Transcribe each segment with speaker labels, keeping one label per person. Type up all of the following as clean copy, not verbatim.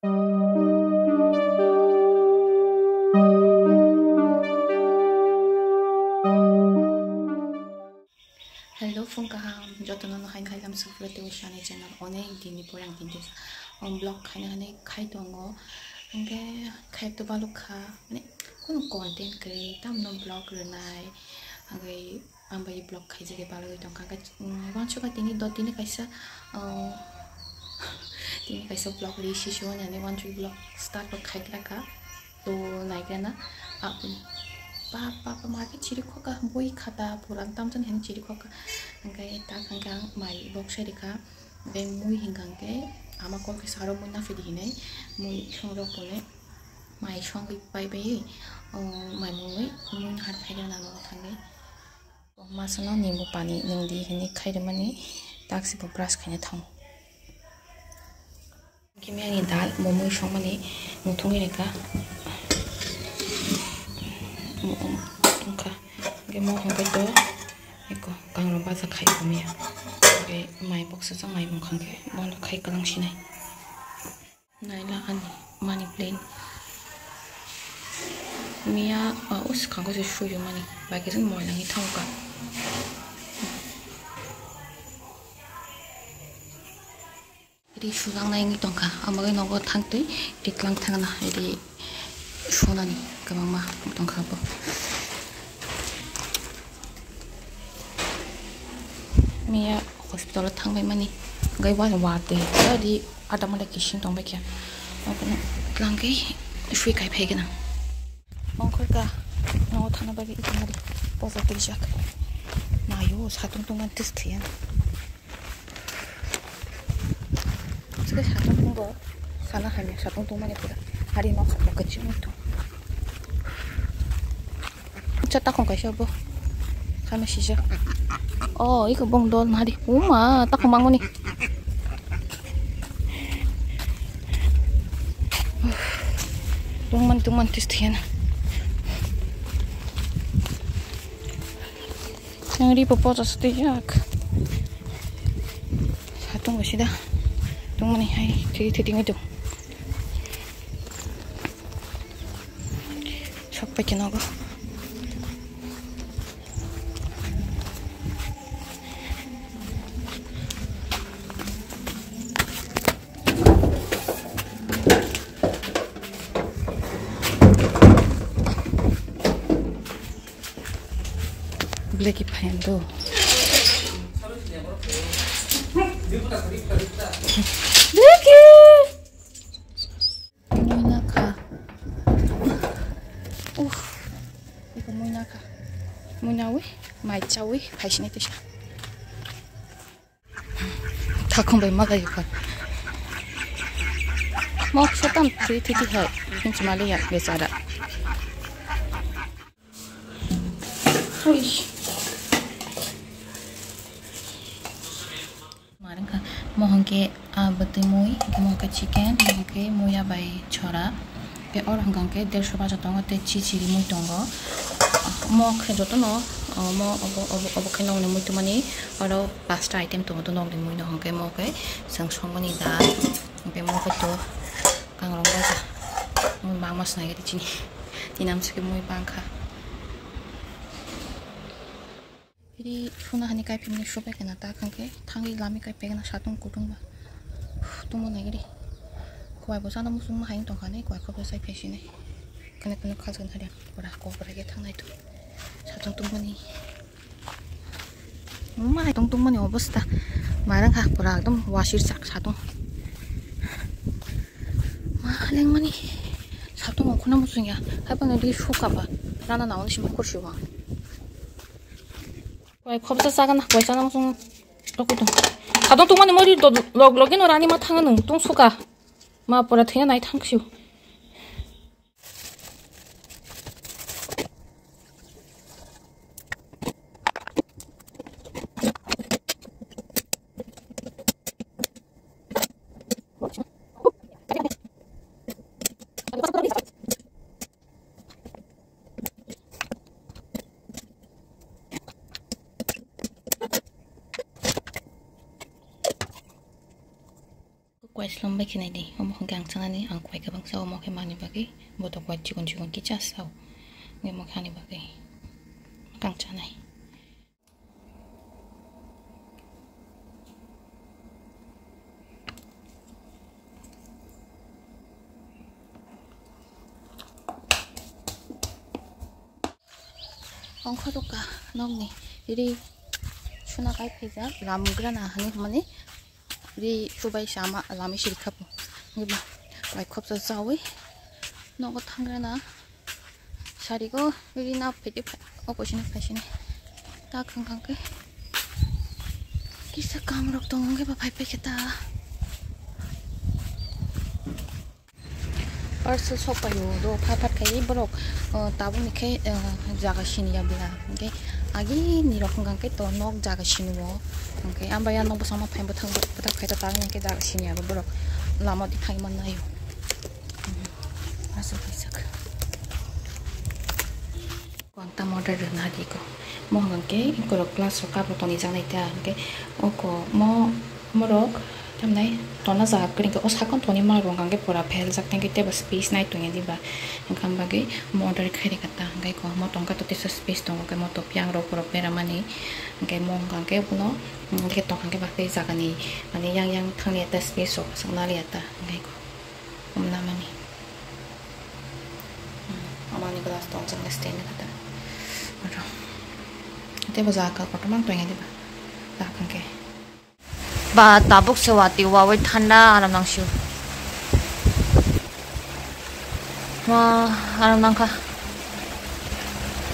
Speaker 1: Hello Fungkaham, jotono no hain khai lam sufrate ushane channel one dini porang hindu blog khai na khai dongo angge khai to balu kha mane kono content kre tam no blog renai angge ambai blog khai jage balu dong ka wan chuka tini do tini kaisa blog ri shisho ne wan chu blog start ko khai ka to nai kana apun papa market ciri khoka boi khata puran tamjan hen ciri khoka angkai ta kangkang mai box serika be mui hingkang ke ama kol ke saro mui na fedi hinai mui songrok pone mai songi pai bai mai mui har phaiga na no thangai masano nimu pani ningdi hini khairmani taksi bo brush khane thang kimyani dal momoi songmani muthungi reka cái món không cái đó cái có càng làm bao giờ khai của mía cái mai box sẽ mai mong không cái món nó khai cái lăng xí này là anh money plain mía ở út không có gì xui cho money bài cái rất mỏi là cái thau cả đi xu lăng này cái đồng cả mà cái nó có thang tới đi lăng thang nào đi xu này cái mà đồng cả bộ Mia hospital thang bai mani gai wa te di adam la kishin tong ba kya apna tlang ke shui kai phege na ong khol ka no thana ba gi itmari poza te jak ma yo sa tung tung man test thian chike sa tung tung go sana ha me sa tung tung mani pura hari no khat ka chi mo to chata khong ka shabo khama shisha 이거 멍도 나리 오마 딱 망고니 뚱만 테스트해나 우리 뽀뽀졌을 때야 사통 것이다 뚱만이 하이 되게 띵해도 석밖에 나고 블랙이 파인도 블랙이 무나카 이거 무나카 무나위 마이차위 파이시네 뜻이야 다 컴백 막아야겠다 뭐 쇼담 트리티티 해 김치 말이야 왜자라 오이씨 mohon ke betul mui mohon ke chicken mohon ke muya bai chora ke or hanggang ke 150 baht tongo te chichiri mui tongo mo ke joto no mo obo ke nong mui to mani oro pasta item to no nong mui no hong ke mo ke sang song mani da ke mo ke to kang rong ba mo bang mas na ke chini dinam se ke mui bang kha 이 소나하니 까이피니 쇼백이나 따간게 탕이 라미 까이백이나 사동 고동바 동문 애기리 고아이 보사나 무슨 하인 동안에 고아이 커버 사이 패시네 그네 가져간 하랴 뭐라 고버라게 탕나이도 사동 동문이 엄마 동문이 어버스다 말은 가 뭐라 좀 와실싹 사동 랭만이 사동 어코나 무슨이야 해번에 리 쇼가봐 나나 나오는 신발 콜쇼와 겁사 싸가나 왜잖아 무슨 로고도 자동 동만이 머리도 럭럭인 오라니 뭐 탕은 똥수가 마 보라 태야 나이 탕시오 slum ba kinai di omo khang gang changani ang kwai ka bangsa omo khe mani bagi boto kwai chigon chigon ki chasau nge mo khani bagi gang chanai ong khodoka nomni iri chuna kai pheja ramgra na hani mani ri subai sama lami shirkhapu ngiba bai khopsa chawi nogo thangra na sarigo ri na pheti opposite phasine ta khang ke kisa kam rok tongge ba phai pheketa parcel sopayo do phapat kai borok tabung ni ke jaga sinia bla nge agi ni rok khang ke to nok jaga sinwo nge ambaya no sama phaim thang ba khai ta tang ke jaga sinia borok lama di thai man nayo parcel paisak kwangta model na di ko mo hang ke ko class ka pro toni jang nai ta ke oko morok tamnai tona za kring ko osakon toni ma rong gange pura phel jak teng ke ba space nai tu ngi ba engkam bagi model khari kata ngai ko mo tong ka to tis space tong ke mo to pyang ro pro pera mani ngai mo gange buno ke to gange ba pe jagani mani yang thang le ta space so sangna le ta ngai ko umna mani amani glass tong jang stain kata ro te ba za ka ko tamang to ngai ba za kan ke ba tabuk sewati wawe thanda aram nangshu wa aram nangka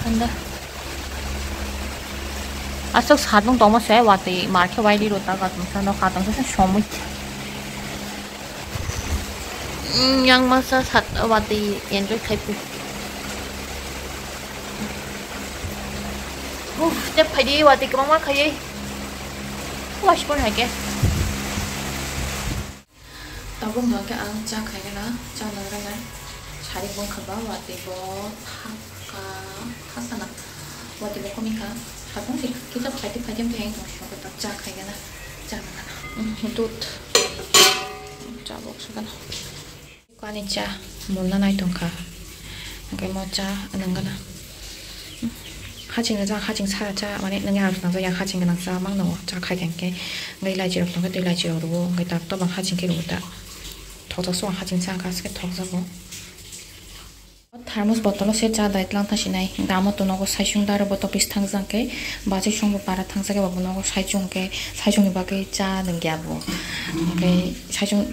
Speaker 1: thanda asok sadung tomo se wati marke waili rota ka tumsa no khatang se somui yang masa sat wati enjoy khaipu te phadi wati kamama khayai wash pun hai ke tabung ga ke ang cha khai na cha na ra na chari bong khaba wati bo khasana wati bo komika khatong se ki ta phati phajam ke to sho ta cha khai na cha na dut cha box ga na kwani cha mulna nai tong kha ke mo cha anang ga na 하징 자 하징 사자 만에 능이 할 수는 야 하징 그냥 자 막노 자 가겐게 ngai lai jirak tong ke lai jirak ro ngai tak to bang hajing ke ro ta thok so hajing sang ka ske thok jabo thermos bottle se cha dai tlang tha sinai damo to nogo saisung dar bottle pis thang jang ke baji song para thang sa ke ba nogo saijung ba ke cha nang gya bo ngai saijung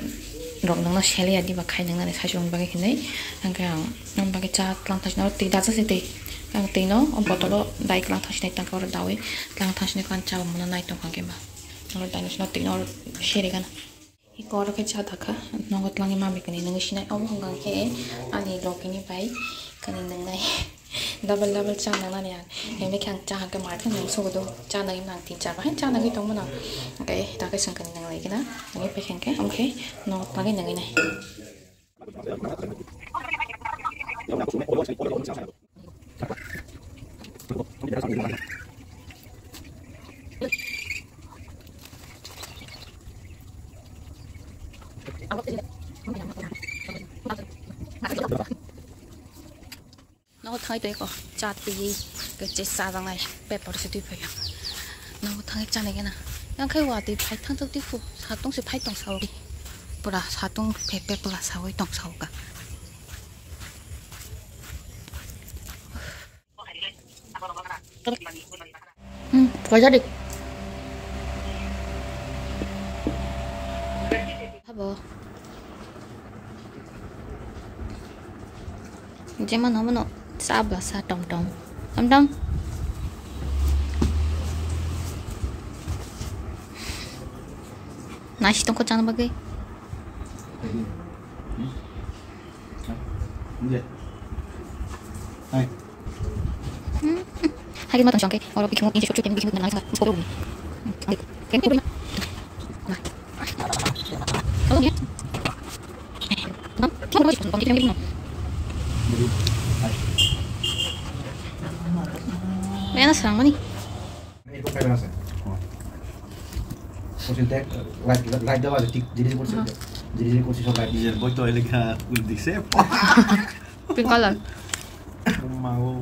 Speaker 1: rok nang na shele ya di ba khai nang na saijung ba ke kinai ngai nang ba ke cha tlang tha sinai ti da sa se te ang tino on botolo dai klang thasne tang ko dawi klang thasne kan cha mona nai tong kang ba no dai no tino sheri gan I ko ke cha thaka no got lang ma be kani nang sinai om hang ke ani lokini bai kani nang nai double cha na ya em me khang cha ke mar thang so do cha nang nang tin cha ba cha nang tong mona ke ta ke sang kani nang lai kina nang pe khang ke okay no ta ke nang nai nó thấy đấy có chặt tí cái chết xa ra này bẹp vào sẽ tuyệt vời nó thấy cha này cái nào yang khai hòa thì phải thăng thực tiếp phụ sát tung sẽ phải tổng sáu đi bữa là sát tung bẹp bẹp bữa là sáu ấy tổng sáu cả quay ra đi 봐봐 이제 만 하면 싸봐 싸 똥똥 똥똥 나시 똥코 짜는 바게
Speaker 2: 이제 아이
Speaker 1: 하긴 맞던 시간께 어로 비키모 인지 쇼츠 때문에 비키모 나가서 보고 아이 괜히 보이나 Enak serang mana?
Speaker 2: Itu kayak mana sih? Porsi tek, light dah ada jadi porsi. Jadi ko si Sobat.
Speaker 3: Iya, boy to elegant. Udah siap.
Speaker 1: Pink color.
Speaker 3: Mau.